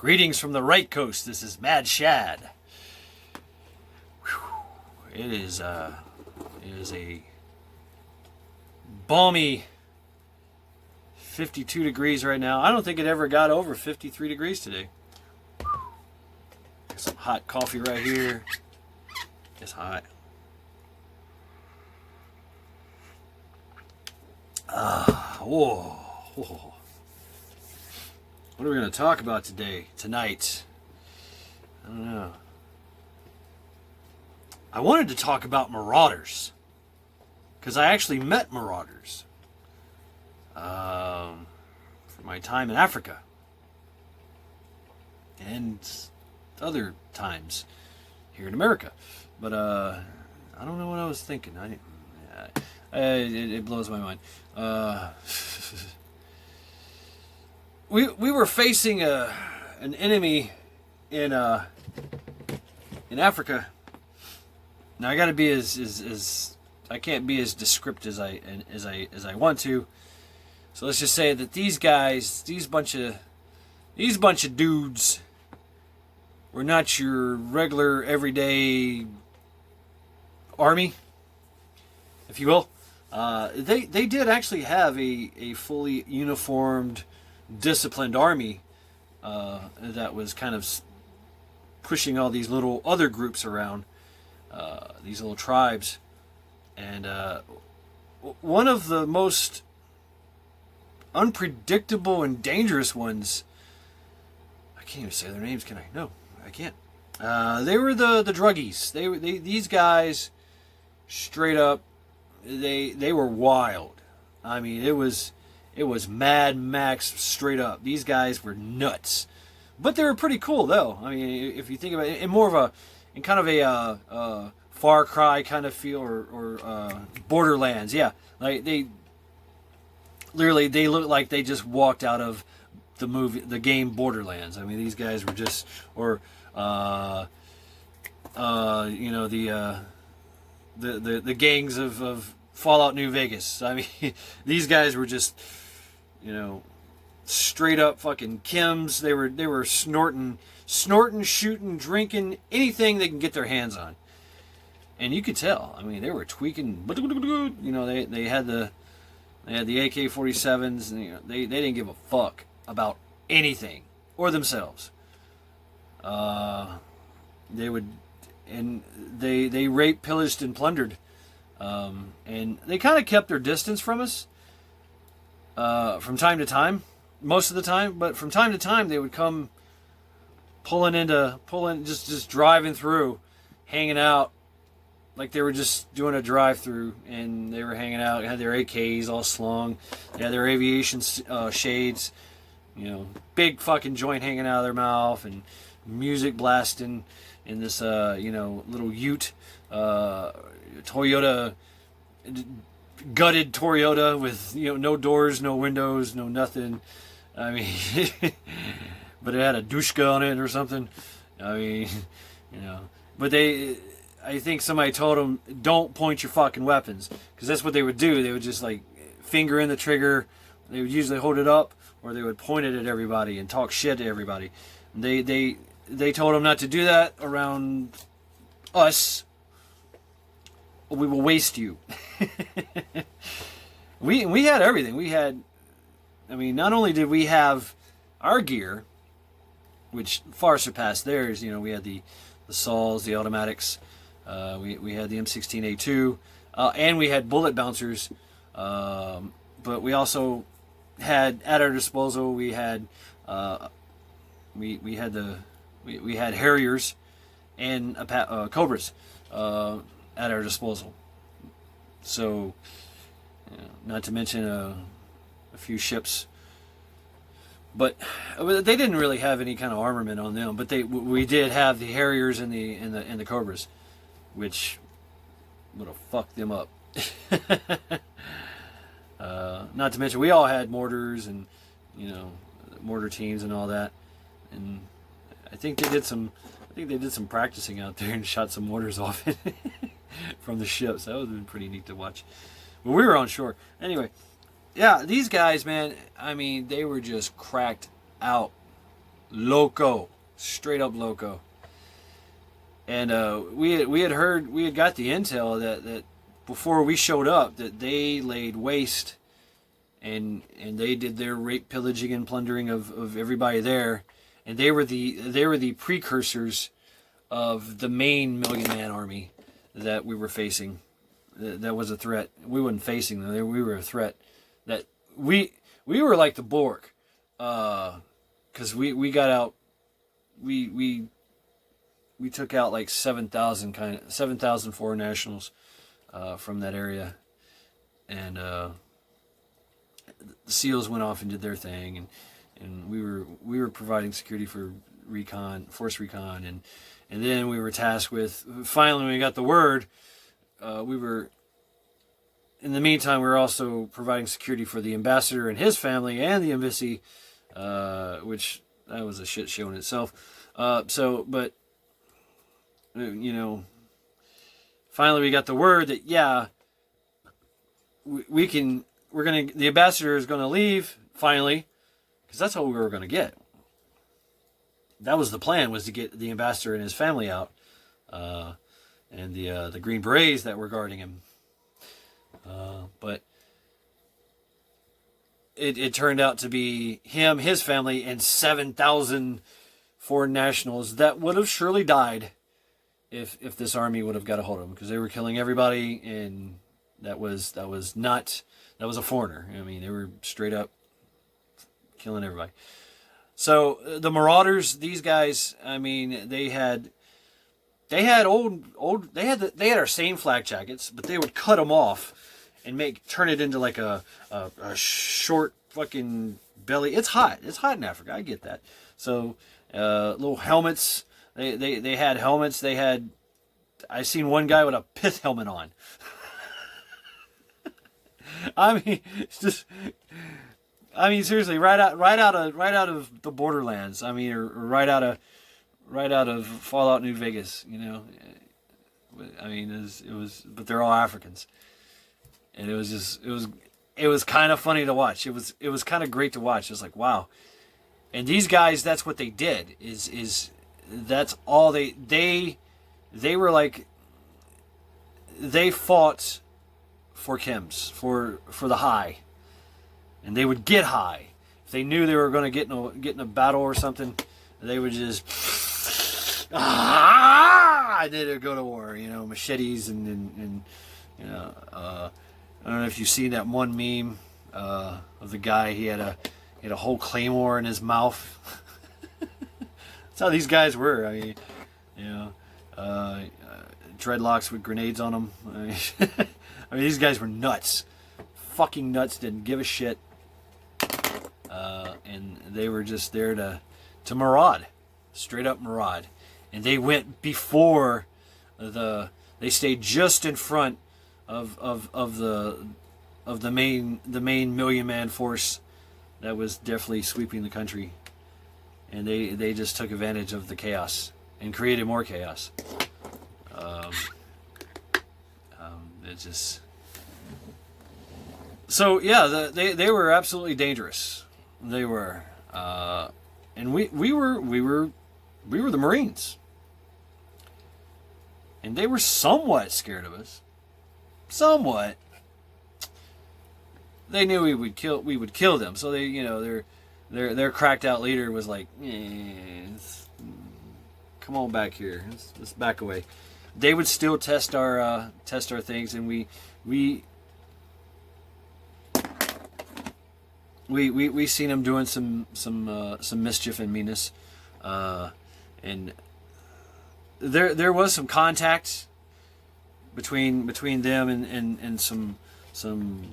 Greetings from the right coast. This is Mad Shad. It is a balmy 52 degrees right now. I don't think it ever got over 53 degrees today. Some hot coffee right here. It's hot. Whoa. What are we going to talk about tonight? I don't know. I wanted to talk about Marauders. Because I actually met Marauders. For my time in Africa. And other times here in America. But I don't know what I was thinking. It blows my mind. We were facing an enemy in Africa. Now I got to be as I can't be as descriptive as I want to. So let's just say that these guys, these bunch of dudes, were not your regular everyday army, if you will. They did actually have a fully uniformed, disciplined army that was kind of pushing all these little other groups around, these little tribes. And one of the most unpredictable and dangerous ones, I can't even say their names, can I? No, I can't. They were the druggies. These guys, straight up, they were wild. I mean, it was Mad Max straight up. These guys were nuts, but they were pretty cool though. I mean, if you think about it, in kind of a Far Cry kind of feel, or Borderlands. Yeah, like they look like they just walked out of the game Borderlands. I mean, these guys were just, or the gangs of Fallout New Vegas. I mean, these guys were just, straight up fucking Kims. They were snorting, shooting, drinking, anything they can get their hands on. And you could tell. I mean, they were tweaking. They had the AK-47s, and they didn't give a fuck about anything or themselves. They raped, pillaged, and plundered. And they kind of kept their distance from us from time to time, most of the time. But from time to time, they would come just driving through, hanging out, like they were just doing a drive-through, and they were hanging out, had their AKs all slung, they had their aviation shades, big fucking joint hanging out of their mouth, and music blasting in this, little Ute, Toyota, gutted Toyota with, no doors, no windows, no nothing. I mean, but it had a Dushka on it or something. I mean, but I think somebody told them, don't point your fucking weapons, because that's what they would do. They would just like finger in the trigger. They would usually hold it up, or they would point it at everybody and talk shit to everybody. They told them not to do that around us. We will waste you. We had everything. We had, not only did we have our gear, which far surpassed theirs. We had the Sauls, the automatics. We had the M16A2, and we had bullet bouncers. But we also had at our disposal. We had we had Harriers and Cobras at our disposal. So, not to mention a few ships. But they didn't really have any kind of armament on them. But we did have the Harriers and the Cobras, which would have fucked them up. Not to mention we all had mortars and mortar teams and all that. And I think they did some practicing out there and shot some mortars off it from the ships. That would have been pretty neat to watch. But we were on shore. Anyway, yeah, these guys, man, they were just cracked out. loco, straight up loco. And we had got the intel that before we showed up that they laid waste and they did their rape, pillaging, and plundering of everybody there, and they were the precursors of the main Million Man Army that we were facing. That was a threat. We weren't facing them; we were a threat. That we were like the Borg, because we got out. We took out like 7,000 foreign nationals from that area, and the SEALs went off and did their thing, and we were providing security for force recon, and then we were tasked with, finally when we got the word, we were, in the meantime, we were also providing security for the ambassador and his family and the embassy, which that was a shit show in itself. But you know, finally we got the word that the ambassador is gonna leave finally, because that's what we were gonna get. That was the plan, was to get the ambassador and his family out, and the Green Berets that were guarding him. But it turned out to be him, his family, and 7,000 foreign nationals that would have surely died if this army would have got a hold of them, because they were killing everybody, and that was a foreigner. I mean, they were straight up killing everybody. So the Marauders, these guys, I mean, they had our same flak jackets, but they would cut them off and turn it into like a short fucking belly. It's hot in Africa, I get that. So little helmets. They had helmets. I seen one guy with a pith helmet on. I mean, seriously, right out of the borderlands. I mean, or right out of Fallout New Vegas. You know, I mean, it was, but they're all Africans, and it was kind of funny to watch. It was kind of great to watch. It was like, wow. And these guys, that's what they did. That's all they were like. They fought for chems, for the high, and they would get high. If they knew they were going to get in a battle or something, they would just and then they'd go to war. You know, machetes and you know. I don't know if you've seen that one meme of the guy. He had a whole claymore in his mouth. That's how these guys were. I mean, you know, dreadlocks with grenades on them. I mean, these guys were nuts. Fucking nuts, didn't give a shit. And they were just there to maraud. Straight up maraud. And they went before they stayed just in front of the main Million Man force that was definitely sweeping the country. And they just took advantage of the chaos and created more chaos. It's just so yeah. They were absolutely dangerous. They were, and we were the Marines, and they were somewhat scared of us. Somewhat. They knew we would kill them. So they, you know, their cracked out leader was like, come on back here. Let's back away. They would still test our things, and we seen them doing some mischief and meanness, and there was some contact between them and some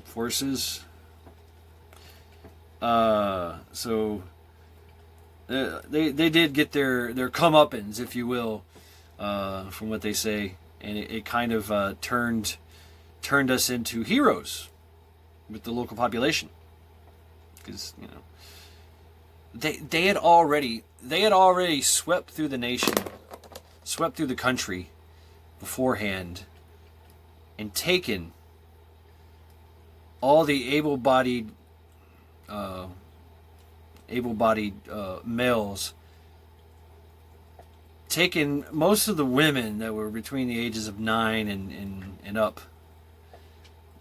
forces. So they did get their comeuppance, if you will, from what they say, and it kind of turned us into heroes with the local population, because you know they had already swept through the nation, swept through the country beforehand, and taken all the able-bodied males taken most of the women that were between the ages of 9 and up,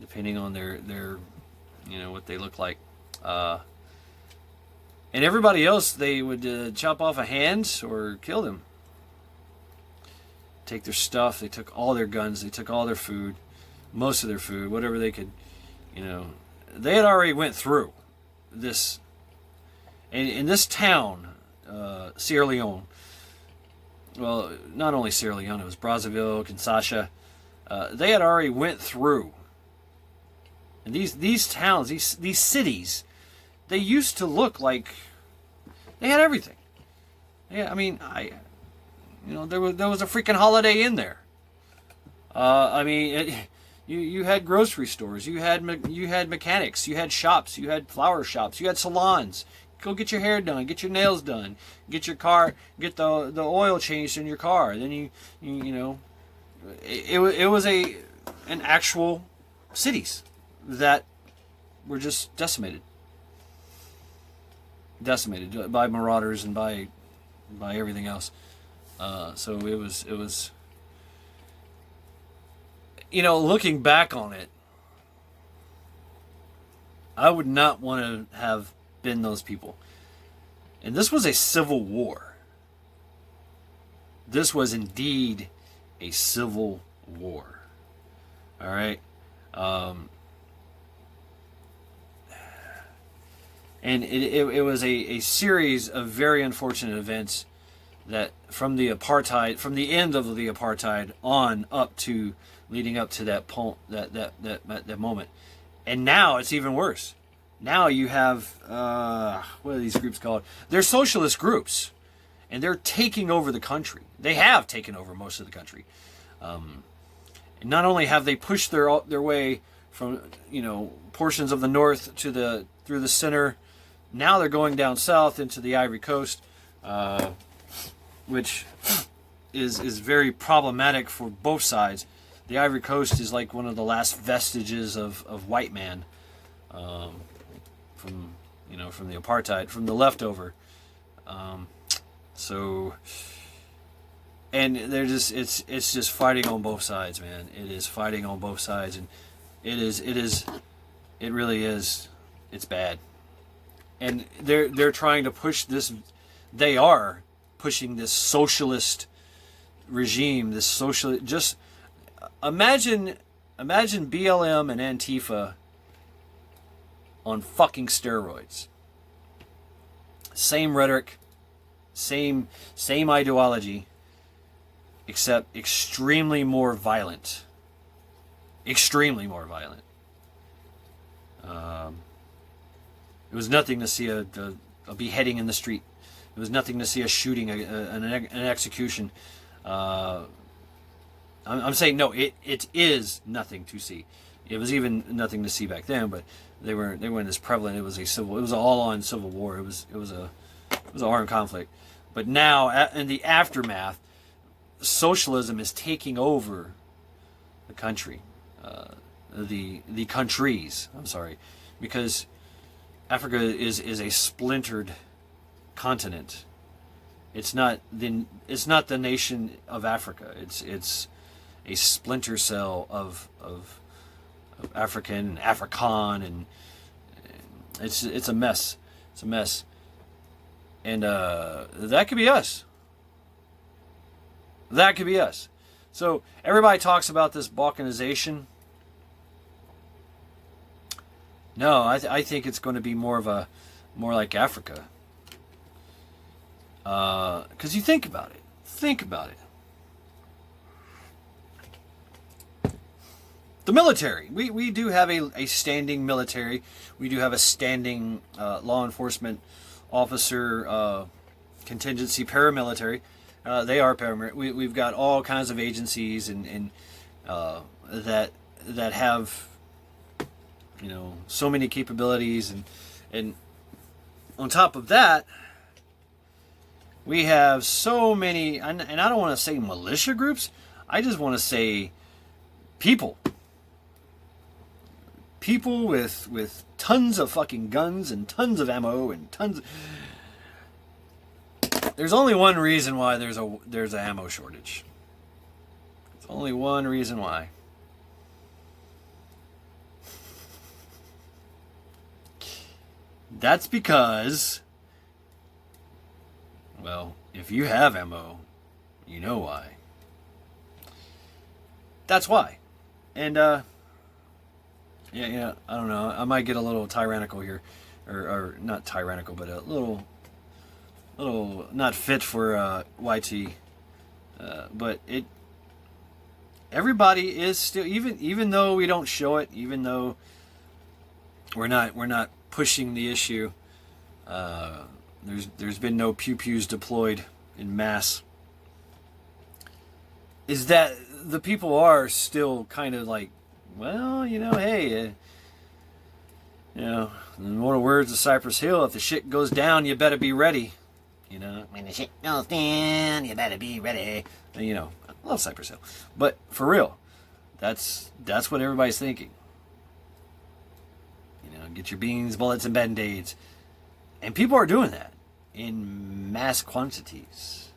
depending on their what they look like. And everybody else, they would chop off a hand or kill them. Take their stuff. They took all their guns. They took all their food, most of their food, whatever they could. They had already went through this. And in this town, Sierra Leone. Well, not only Sierra Leone, it was Brazzaville, Kinshasa. They had already went through. And these towns, these cities, they used to look like they had everything. Yeah, I mean, there was a freaking Holiday Inn there. You had grocery stores, you had mechanics, you had shops, you had flower shops, you had salons. Go get your hair done, get your nails done, get the oil changed in your car. Then it was an actual cities that were just decimated by marauders and by everything else. So it was looking back on it, I would not want to have been those people. And this was a civil war. This was indeed a civil war. All right. And it was a series of very unfortunate events that from the end of the apartheid on up to leading up to that moment. And now it's even worse. Now you have, what are these groups called? They're socialist groups. And they're taking over the country. They have taken over most of the country. And not only have they pushed their way from, portions of the north through the center, now they're going down south into the Ivory Coast, which is very problematic for both sides. The Ivory Coast is like one of the last vestiges of white man, from the apartheid, from the leftover. And they're it's just fighting on both sides, man. It is fighting on both sides, and it really is. It's bad. And they're trying to push this. They are pushing this socialist regime. This social. Just imagine BLM and Antifa on fucking steroids. Same rhetoric, same ideology, except extremely more violent. Extremely more violent. It was nothing to see a beheading in the street. It was nothing to see a shooting, an execution. I'm saying no. It is nothing to see. It was even nothing to see back then, but they weren't as prevalent. It was an all-on civil war. It was an armed conflict. But now, in the aftermath, socialism is taking over the country, the countries. I'm sorry, because Africa is a splintered continent. It's not the nation of Africa. It's a splinter cell of African, Afrikaan, and it's a mess. It's a mess. And that could be us. That could be us. So everybody talks about this balkanization. No, I think it's going to be more like Africa. Because you think about it. Think about it. The military. We do have a standing military. We do have a standing law enforcement officer contingency paramilitary. They are paramilitary. We've got all kinds of agencies and that have so many capabilities, and on top of that, we have so many, and I don't want to say militia groups. I just want to say people with tons of fucking guns and tons of ammo and tons of... There's only one reason why there's a ammo shortage. There's only one reason why. That's because, well, if you have ammo, you know why. That's why. And, yeah, I don't know. I might get a little tyrannical here. Or not tyrannical, but a little not fit for YT. But everybody is still, even though we don't show it, even though we're not pushing the issue, there's been no pew-pews deployed in mass, is that the people are still kind of like, well, hey, in one of the words of Cypress Hill, if the shit goes down, you better be ready. When the shit goes down, you better be ready. I love Cypress Hill. But for real, that's what everybody's thinking. Get your beans, bullets, and band-aids. And people are doing that in mass quantities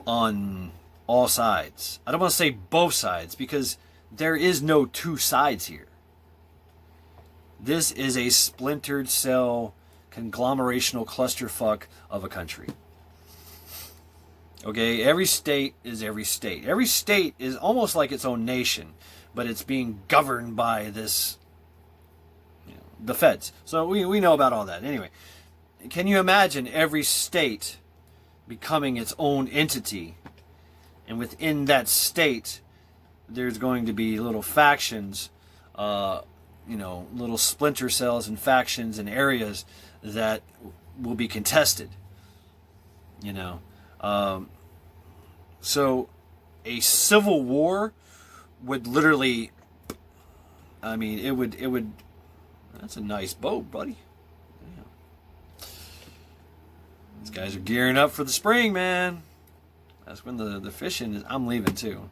on all sides. I don't want to say both sides, because there is no two sides here. This is a splintered cell, conglomerational clusterfuck of a country. Okay, every state is every state. Every state is almost like its own nation, but it's being governed by this, the feds. So we know about all that. Anyway, can you imagine every state becoming its own entity? And within that state, there's going to be little factions, little splinter cells and factions and areas that will be contested. So a civil war would literally, it would, that's a nice boat, buddy. Yeah. These guys are gearing up for the spring, man. That's when the fishing is. I'm leaving too.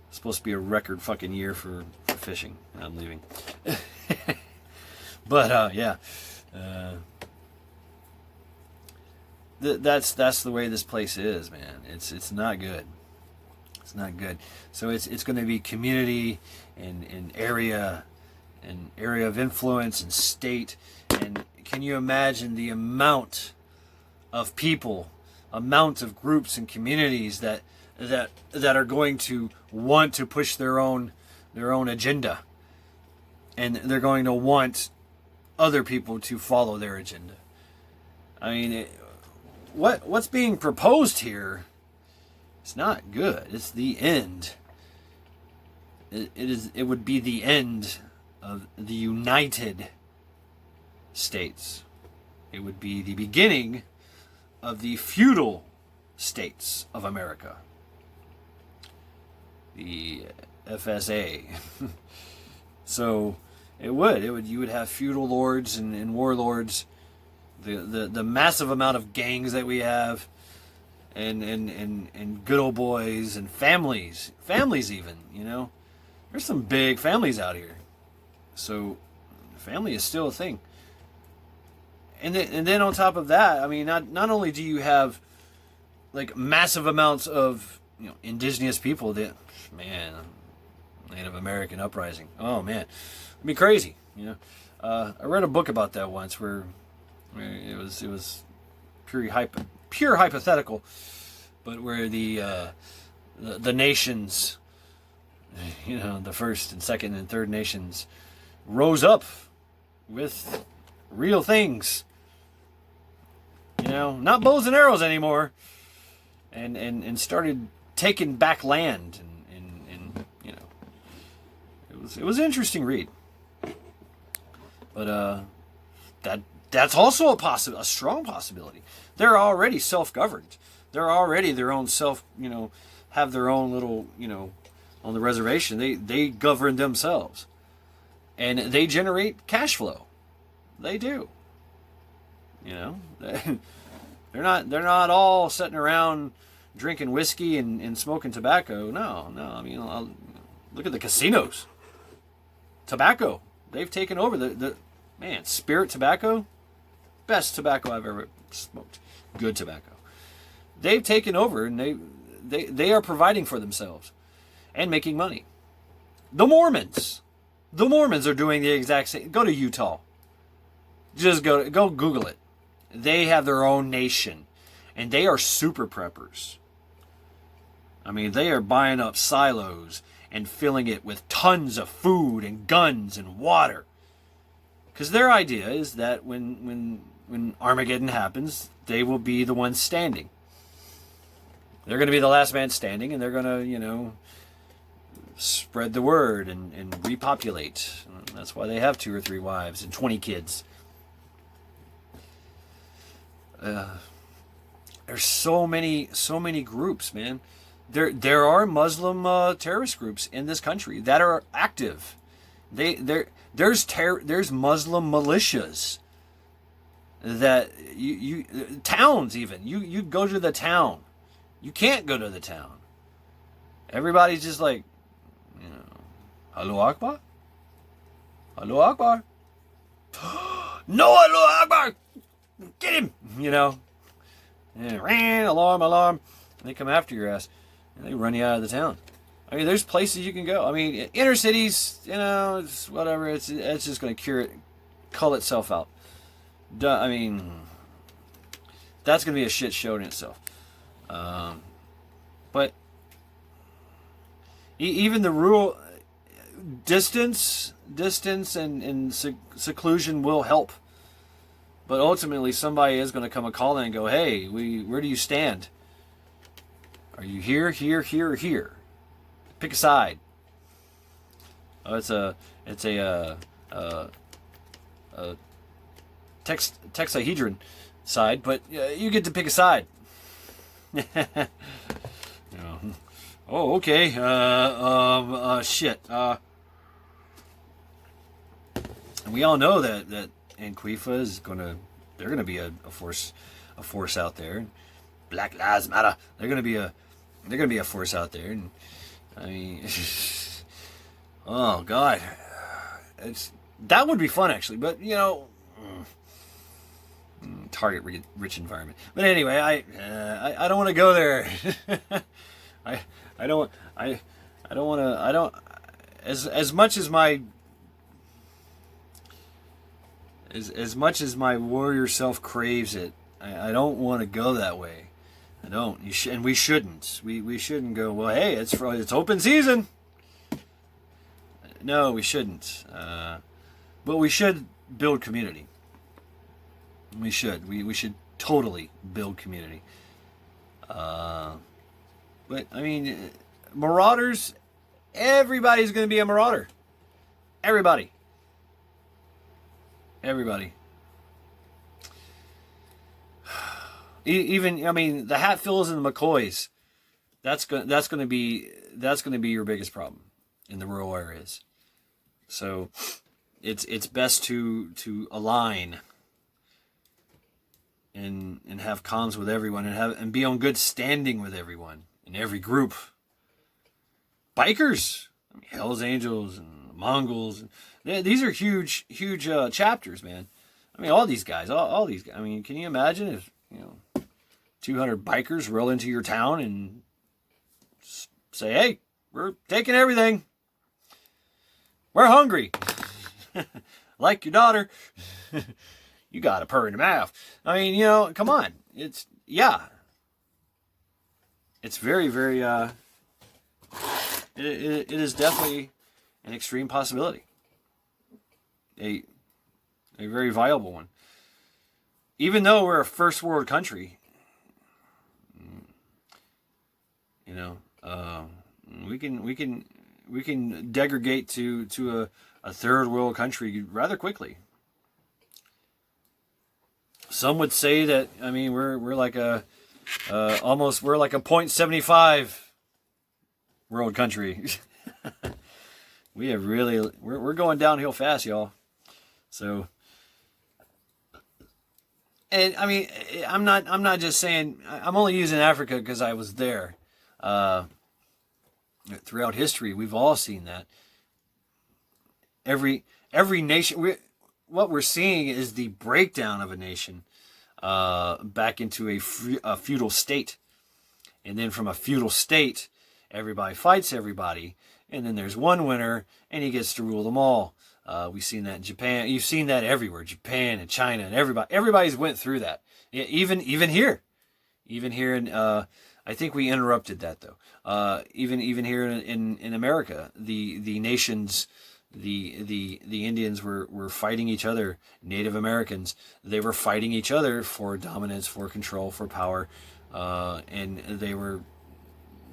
It's supposed to be a record fucking year for fishing. I'm leaving. But yeah. That's the way this place is, man. It's not good. It's not good. So it's going to be community and area of influence and state. And can you imagine the amount of people, amount of groups and communities that are going to want to push their own agenda, and they're going to want other people to follow their agenda. What's being proposed here, it's not good. It's the end. It would be the end of the United States. It would be the beginning of the feudal states of America. The FSA. So you would have feudal lords and warlords, the massive amount of gangs that we have, and good old boys and families even, there's some big families out here. So family is still a thing. And then on top of that, not only do you have like massive amounts of indigenous people that, man, Native American uprising. Oh man, it'd be crazy. I read a book about that once where it was pure hypothetical, but where the nations, the first and second and third nations, rose up with real things. Not bows and arrows anymore, and started taking back land, and it was an interesting read. But that's also a strong possibility. They're already self-governed. They're already their own self, have their own little, on the reservation. They govern themselves, and they generate cash flow. They do. They're not all sitting around drinking whiskey and smoking tobacco. No. Look at the casinos. Tobacco. They've taken over the spirit tobacco. best tobacco I've ever smoked. Good tobacco. They've taken over, and they are providing for themselves and making money. The Mormons are doing the exact same. Go to Utah. Just go Google it. They have their own nation, and they are super preppers. I mean, they are buying up silos and filling it with tons of food and guns and water. Because their idea is that when Armageddon happens, they will be the ones standing. They're going to be the last man standing, and they're going to, spread the word and repopulate. That's why they have 2 or 3 wives and 20 kids. There's so many groups, man. There are Muslim terrorist groups in this country that are active. There's Muslim militias that you towns even. You go to the town. You can't go to the town. Everybody's just like, Allahu Akbar? Allahu Akbar? No Allahu Akbar! Get him! And alarm. And they come after your ass. And they run you out of the town. I mean, there's places you can go. I mean, inner cities, it's whatever. It's just going to cull itself out. I mean, that's going to be a shit show in itself. But even the rural distance and seclusion will help. But ultimately, somebody is going to come a calling and go, hey, where do you stand? Are you here, or here? Pick a side. Oh, it's a tetrahedron side, but you get to pick a side. Oh, okay. Shit. And we all know that Antifa is they're gonna be a force out there. Black Lives Matter. They're gonna be a force out there, and I mean, oh God, that would be fun actually. But target rich environment. But anyway, I don't want to go there. I don't want to. As much as my warrior self craves it, I don't want to go that way. I don't. And we shouldn't. We shouldn't go, well, hey, it's open season. No, we shouldn't. But we should build community. We should. We should totally build community. But, I mean, Marauders, everybody's going to be a Marauder. Everybody. Even, I mean, the Hatfields and the McCoys, that's going to be your biggest problem in the rural areas. So it's best to align and have comms with everyone and be on good standing with everyone in every group. Bikers, I mean, Hell's Angels and Mongols, these are huge chapters, man. I mean, all these guys. I mean, can you imagine if 200 bikers roll into your town and say, hey, we're taking everything. We're hungry. Like your daughter. You got a purr in the mouth. I mean, come on. It's very, very, it is definitely an extreme possibility. A very viable one. Even though we're a first world country, we can degrade to a third world country rather quickly. Some would say that, I mean, we're like a 0.75 world country. We're going downhill fast, y'all. So, and I mean, I'm not just saying, I'm only using Africa because I was there. Throughout history, we've all seen that. Every nation, what we're seeing is the breakdown of a nation back into a feudal state. And then from a feudal state, everybody fights everybody. And then there's one winner, and he gets to rule them all. We've seen that in Japan. You've seen that everywhere. Japan and China and everybody. Everybody's went through that. Even here. Even here in... I think we interrupted that, though. Even here in America, the nations... The Indians were fighting each other. Native Americans, they were fighting each other for dominance, for control, for power, and they were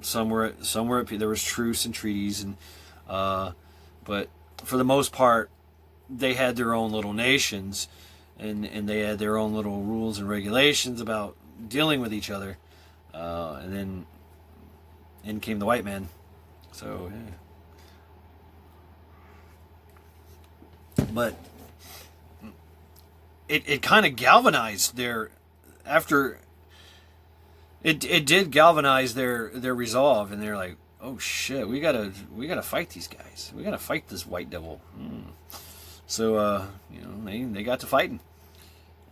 somewhere there was truce and treaties, and but for the most part, they had their own little nations, and they had their own little rules and regulations about dealing with each other, and then in came the white man. So. Yeah. But it kind of galvanized their it did galvanize their resolve, and they're like, oh shit, we gotta fight these guys. We gotta fight this white devil. So they got to fighting,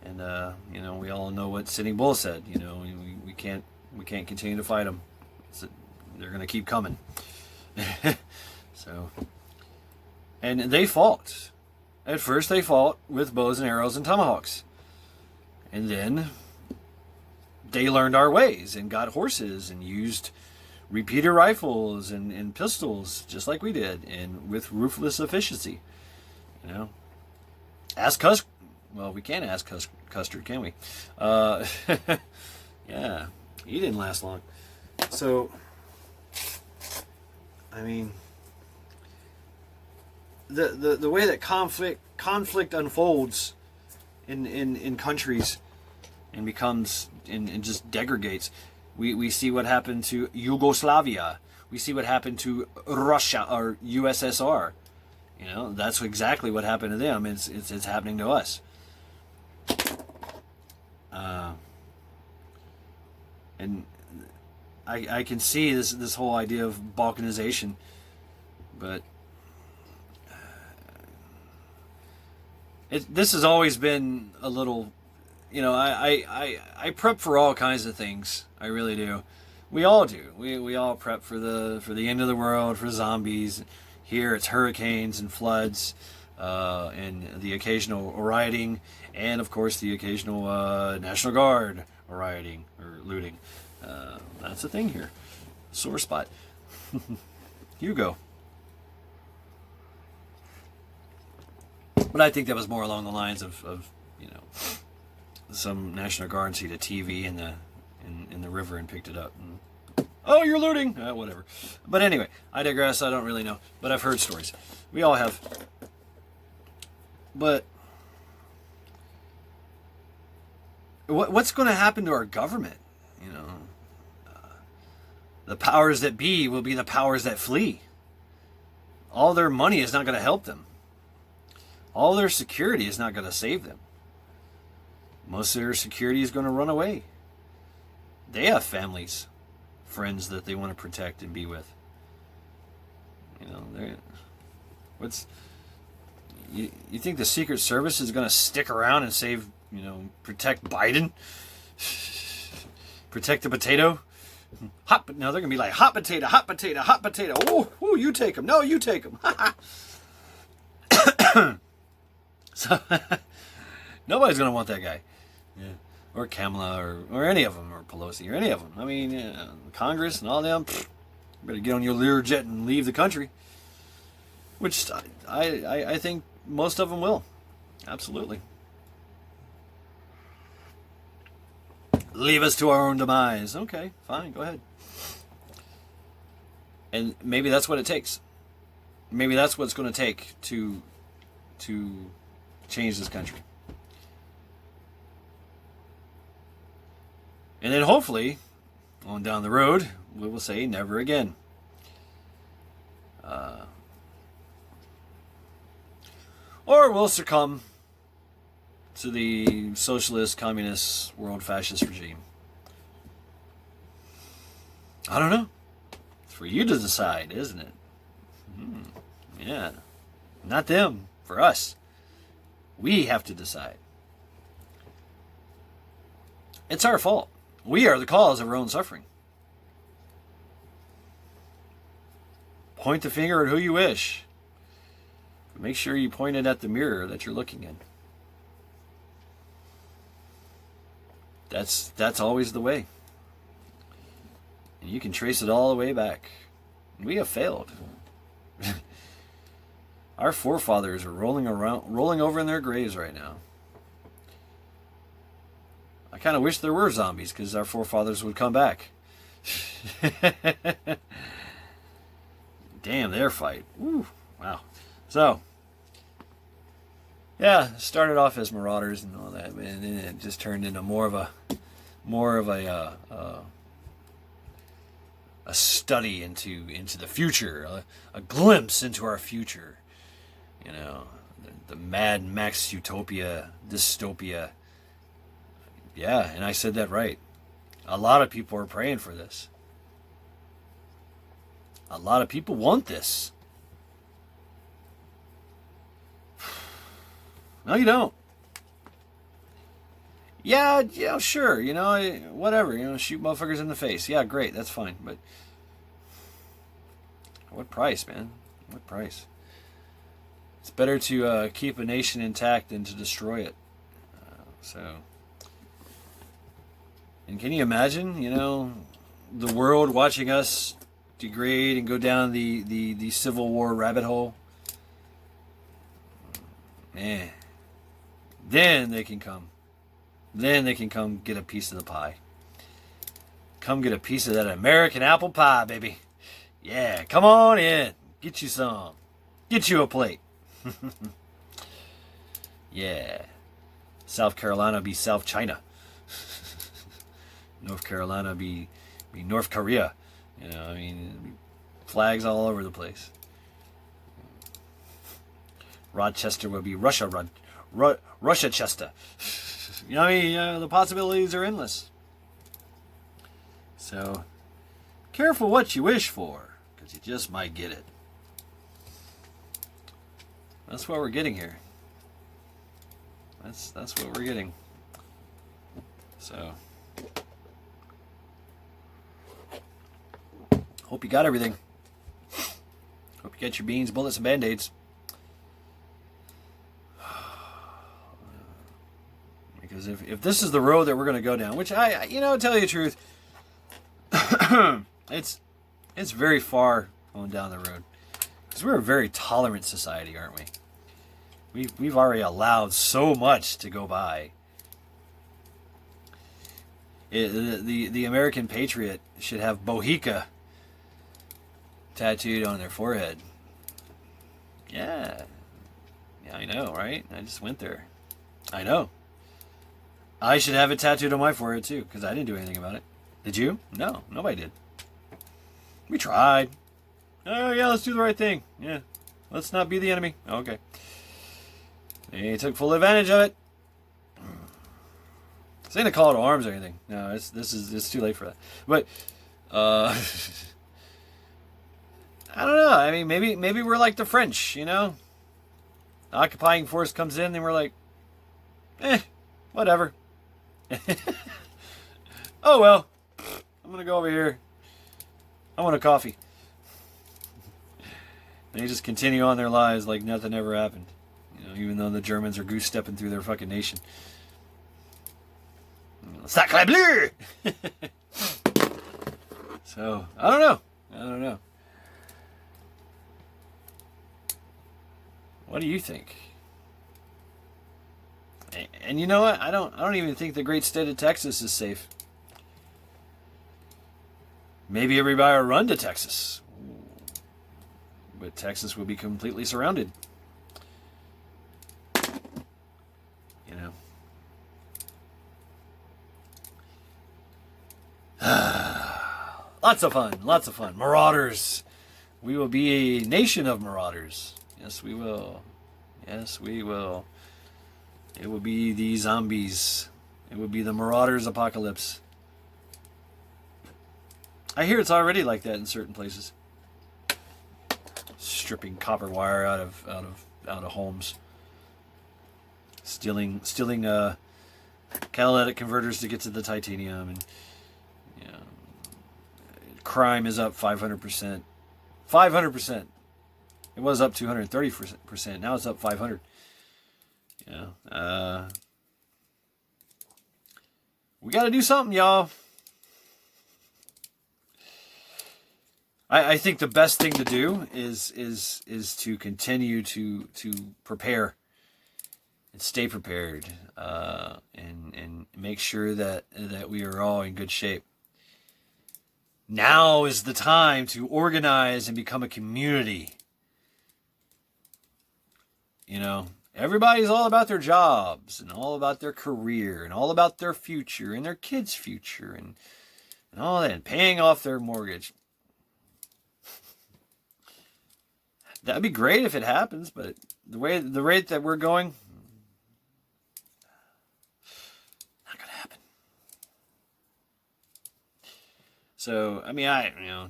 and we all know what Sitting Bull said. We can't continue to fight them. They're gonna keep coming. So, and they fought. At first they fought with bows and arrows and tomahawks. And then they learned our ways and got horses and used repeater rifles and pistols just like we did, and with ruthless efficiency. Ask Custard. Well, we can't ask Custard, can we? Yeah, he didn't last long. So, I mean... The way that conflict unfolds in countries and becomes and just degradates. We see what happened to Yugoslavia. We see what happened to Russia or USSR. That's exactly what happened to them. It's happening to us. And I can see this whole idea of balkanization, but this has always been a little, I prep for all kinds of things. I really do. We all do. We all prep for the end of the world, for zombies. Here it's hurricanes and floods, and the occasional rioting, and of course the occasional National Guard rioting or looting. That's the thing here. Sore spot. Hugo. But I think that was more along the lines of some National Guard see the TV in the river and picked it up. And, oh, you're looting! Whatever. But anyway, I digress. I don't really know. But I've heard stories. We all have. But what's going to happen to our government? The powers that be will be the powers that flee. All their money is not going to help them. All their security is not going to save them. Most of their security is going to run away. They have families, friends that they want to protect and be with. You think the Secret Service is going to stick around and save, protect Biden? Protect the potato? Now they're going to be like, hot potato, hot potato, hot potato. Oh, you take them. No, you take them. So, nobody's going to want that guy. Yeah. Or Kamala, or any of them, or Pelosi, or any of them. I mean, Congress and all them, better get on your Learjet and leave the country. Which I think most of them will. Absolutely. Leave us to our own demise. Okay, fine, go ahead. And maybe that's what it takes. Maybe that's what it's going to take to change this country. And then hopefully, on down the road, we will say never again. Or we'll succumb to the socialist, communist, world fascist regime. I don't know. It's for you to decide, isn't it? Yeah. Not them. For us. We have to decide. It's our fault. We are the cause of our own suffering. Point the finger at who you wish. Make sure you point it at the mirror that you're looking in. That's always the way. And you can trace it all the way back. We have failed. Our forefathers are rolling over in their graves right now. I kind of wish there were zombies, because our forefathers would come back. Damn, their fight. Woo, wow. So, yeah, started off as Marauders and all that, and then it just turned into more of a study into the future, a glimpse into our future. You know, the Mad Max utopia, dystopia. Yeah, and I said that right. A lot of people are praying for this. A lot of people want this. No, you don't. Yeah, sure. Whatever. Shoot motherfuckers in the face. Yeah, great. That's fine. But what price, man? What price? It's better to keep a nation intact than to destroy it. And can you imagine, the world watching us degrade and go down the Civil War rabbit hole? Man. Then they can come. Then they can come get a piece of the pie. Come get a piece of that American apple pie, baby. Yeah, come on in. Get you some. Get you a plate. Yeah. South Carolina be South China. North Carolina be North Korea. Flags all over the place. Rochester would be Russia Chester. The possibilities are endless. So, careful what you wish for, because you just might get it. That's what we're getting here. That's what we're getting. So, hope you got everything. Hope you got your beans, bullets, and band-aids. Because if this is the road that we're going to go down, which I tell you the truth, it's very far going down the road. Because we're a very tolerant society, aren't we? We've already allowed so much to go by. The American patriot should have Bohica tattooed on their forehead. Yeah, I know, right? I just went there. I know. I should have it tattooed on my forehead too, because I didn't do anything about it. Did you? No, nobody did. We tried. Oh yeah, let's do the right thing. Yeah, let's not be the enemy. Okay. They took full advantage of it. This ain't a call to arms or anything. No, it's too late for that. But I don't know. I mean, maybe we're like the French, The occupying force comes in and we're like, whatever. Oh well, I'm gonna go over here. I want a coffee. They just continue on their lives like nothing ever happened. Even though the Germans are goose stepping through their fucking nation. Sacre bleu! So, I don't know. What do you think? And you know what? I don't even think the great state of Texas is safe. Maybe everybody will run to Texas. But Texas will be completely surrounded. Lots of fun. Marauders. We will be a nation of marauders. Yes, we will. It will be the zombies. It will be the Marauders apocalypse. I hear it's already like that in certain places. Stripping copper wire out of homes. stealing catalytic converters to get to the titanium, and you know, crime is up 500%. 500%. It was up 230%. Now it's up 500. You know, we got to do something, y'all. I think the best thing to do is to continue to prepare and stay prepared, and make sure that we are all in good shape. Now is the time to organize and become a community. You know, everybody's all about their jobs and all about their career and all about their future and their kids' future and all that, and paying off their mortgage. That'd be great if it happens, but the rate that we're going, not gonna happen. So, I mean,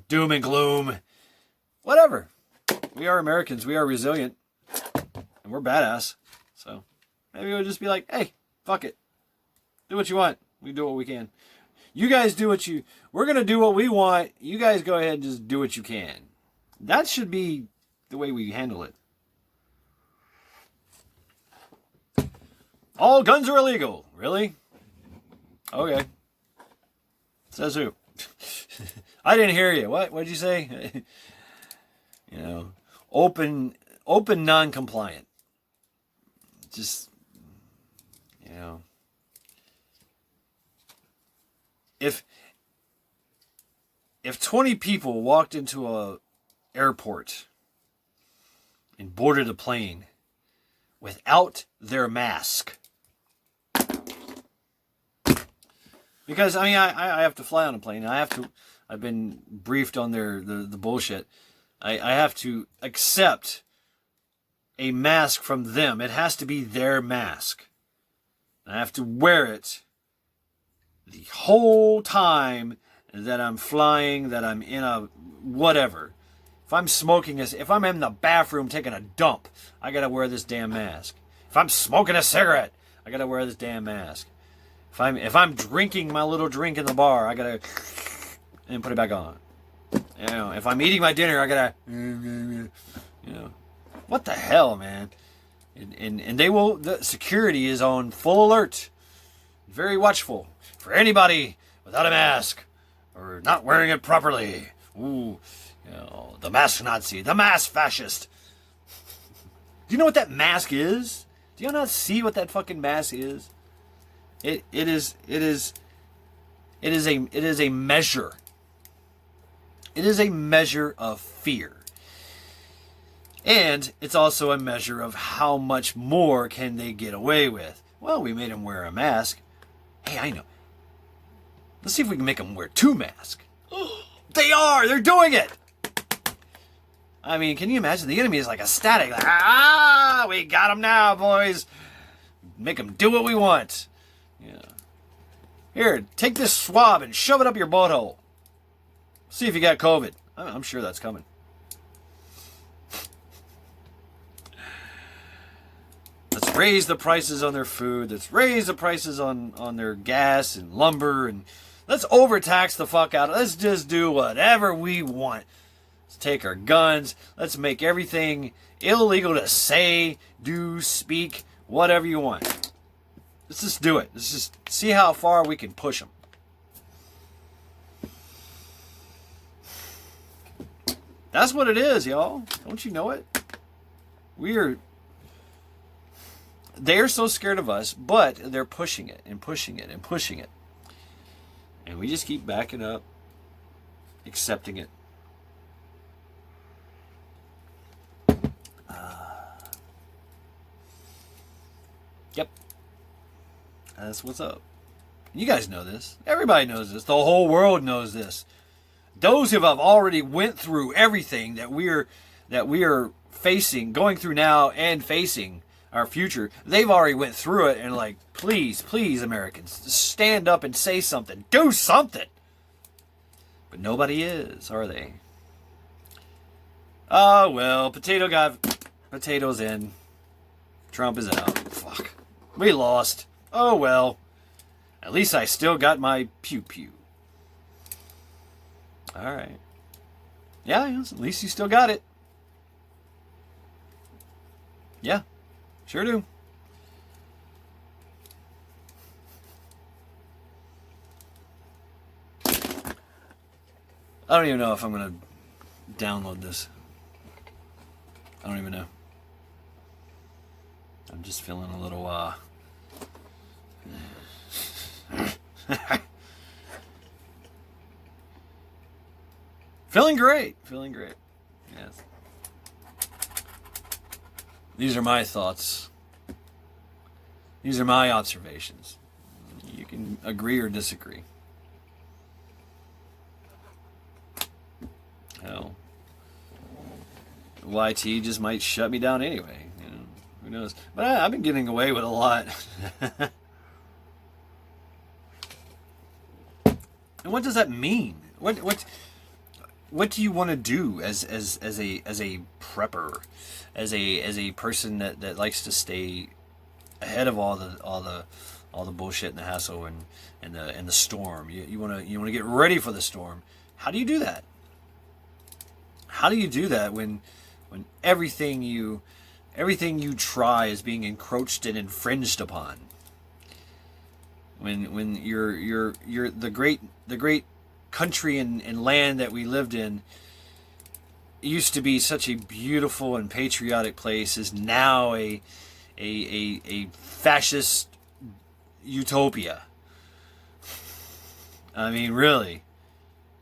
doom and gloom, whatever. We are Americans. We are resilient, and we're badass. So maybe we'll just be like, hey, fuck it. Do what you want. We do what we can. You guys do what you... We're going to do what we want. You guys go ahead and just do what you can. That should be the way we handle it. All guns are illegal. Really? Okay. Says who? I didn't hear you. What'd you say? You know, open non-compliant. Just, you know, if 20 people walked into a airport and boarded a plane without their mask, because I mean I have to fly on a plane. I've been briefed on the bullshit. I have to accept a mask from them. It has to be their mask. I have to wear it the whole time that I'm flying, that I'm in a whatever. If I'm smoking if I'm in the bathroom taking a dump, I gotta wear this damn mask. If I'm smoking a cigarette, I gotta wear this damn mask. If I'm drinking my little drink in the bar, I gotta and put it back on. You know, if I'm eating my dinner, I gotta, you know, what the hell, man? And the security is on full alert, very watchful for anybody without a mask or not wearing it properly. Ooh, you know, the mask Nazi, the mask fascist. Do you know what that mask is? Do you not see what that fucking mask is? It is a measure. It is a measure of fear. And it's also a measure of how much more can they get away with. Well, we made them wear a mask. Hey, I know. Let's see if we can make them wear 2 masks. They're doing it. I mean, can you imagine? The enemy is like ecstatic. Like, we got them now, boys. Make them do what we want. Yeah. Here, take this swab and shove it up your butthole. See if you got COVID. I'm sure that's coming. Let's raise the prices on their food. Let's raise the prices on their gas and lumber. And let's overtax the fuck out. Let's just do whatever we want. Let's take our guns. Let's make everything illegal to say, do, speak, whatever you want. Let's just do it. Let's just see how far we can push them. That's what it is, y'all. Don't you know it? They're so scared of us, but they're pushing it and pushing it and pushing it. And we just keep backing up, accepting it. Yep. That's what's up. You guys know this. Everybody knows this. The whole world knows this. Those who have already went through everything that we are facing, going through now and facing our future, they've already went through it and like, please, Americans, stand up and say something. Do something. But nobody is, are they? Oh, well, potato got potatoes in. Trump is out. Fuck. We lost. Oh well. At least I still got my pew-pew. Alright. Yeah, at least you still got it. Yeah, sure do. I don't even know if I'm going to download this. I don't even know. I'm just feeling a little, feeling great. Feeling great. Yes. These are my thoughts. These are my observations. You can agree or disagree. Hell, YT just might shut me down anyway. You know, who knows? But I've been getting away with a lot. And what does that mean? What do you want to do as a prepper, as a person that likes to stay ahead of all the bullshit and the hassle and the storm? You want to get ready for the storm. How do you do that? How do you do that when everything you try is being encroached and infringed upon? When you're the great country and land that we lived in used to be such a beautiful and patriotic place is now a fascist utopia. I mean, really,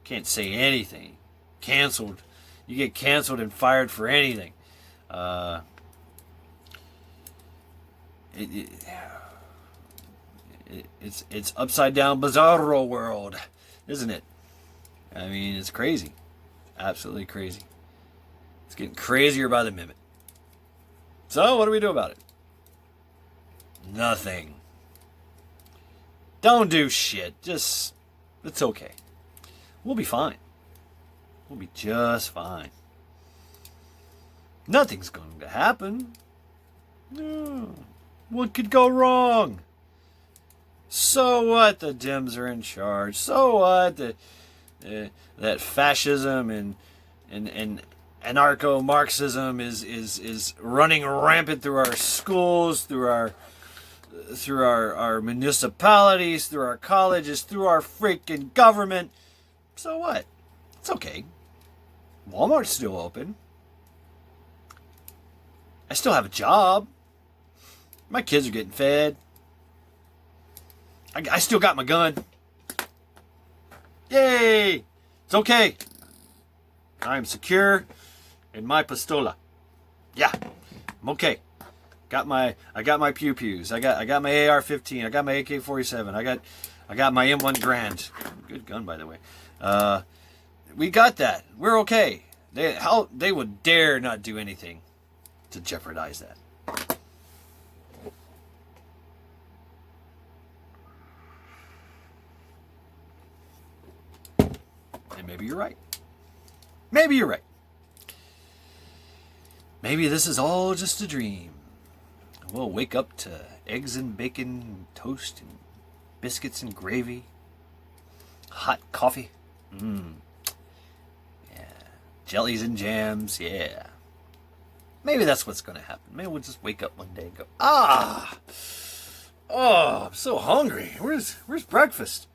can't say anything. Canceled. You get canceled and fired for anything. It's upside down bizarro world, isn't it? I mean, it's crazy. Absolutely crazy. It's getting crazier by the minute. So, what do we do about it? Nothing. Don't do shit. Just, it's okay. We'll be fine. We'll be just fine. Nothing's going to happen. No. What could go wrong? So what? The Dems are in charge. So what? That fascism and anarcho-Marxism is running rampant through our schools, through our municipalities, through our colleges, through our freaking government. So what? It's okay. Walmart's still open. I still have a job. My kids are getting fed. I still got my gun. Yay! It's okay. I'm secure in my pistola. Yeah, I'm okay. I got my pew pews. I got my AR-15. I got my AK-47. I got my M1 Grand. Good gun, by the way. We got that. We're okay. They would dare not do anything to jeopardize that. And maybe you're right. Maybe you're right. Maybe this is all just a dream. We'll wake up to eggs and bacon, toast and biscuits and gravy, hot coffee. Yeah. Jellies and jams. Yeah. Maybe that's what's going to happen. Maybe we'll just wake up one day and go, oh, I'm so hungry. Where's breakfast?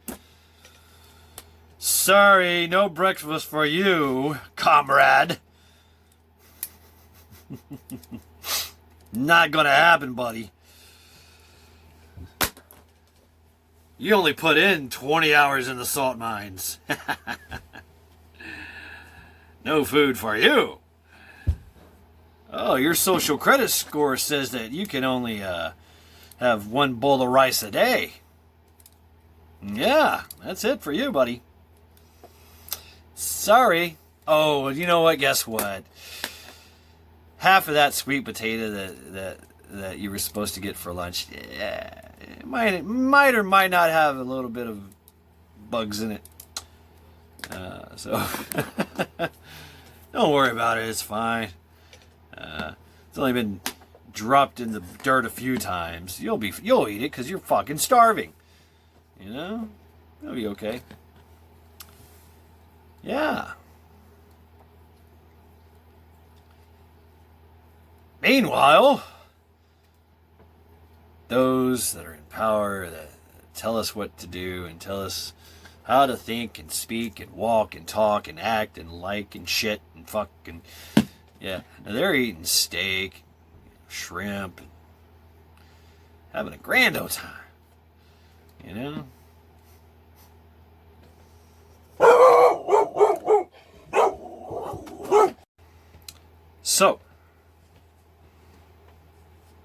Sorry, no breakfast for you, comrade. Not gonna happen, buddy. You only put in 20 hours in the salt mines. No food for you. Oh, your social credit score says that you can only have one bowl of rice a day. Yeah, that's it for you, buddy. Sorry. Oh, you know what? Guess what? Half of that sweet potato that you were supposed to get for lunch, yeah, it might or might not have a little bit of bugs in it. So don't worry about it. It's fine. It's only been dropped in the dirt a few times, you'll eat it because you're fucking starving. You know? It'll be okay. Yeah. Meanwhile, those that are in power that tell us what to do and tell us how to think and speak and walk and talk and act and like and shit and fuck and yeah, now they're eating steak, shrimp, and having a grand old time. You know? So,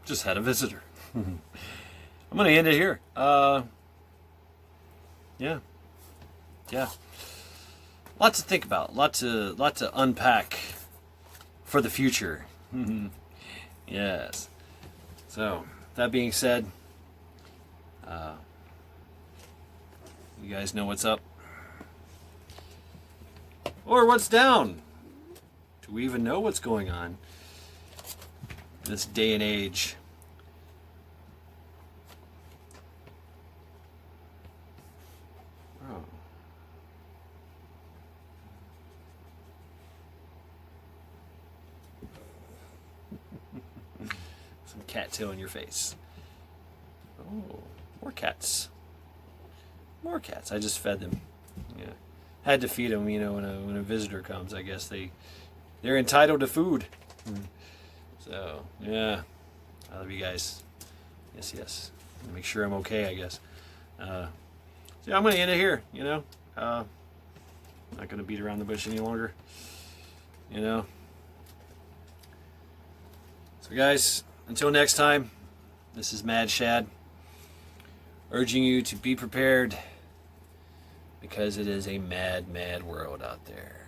just had a visitor. I'm going to end it here. Yeah. Lot to think about. Lot to unpack for the future. Yes. So, that being said, you guys know what's up. Or what's down. Do we even know what's going on in this day and age? Oh. Some cattail in your face. Oh, more cats. More cats. I just fed them. Yeah. Had to feed them, you know, when a visitor comes. I guess they're entitled to food. So, yeah. I love you guys. Yes. Make sure I'm okay, I guess. So yeah, I'm going to end it here, you know. Not going to beat around the bush any longer. You know. So guys, until next time, this is Mad Shad, urging you to be prepared because it is a mad, mad world out there.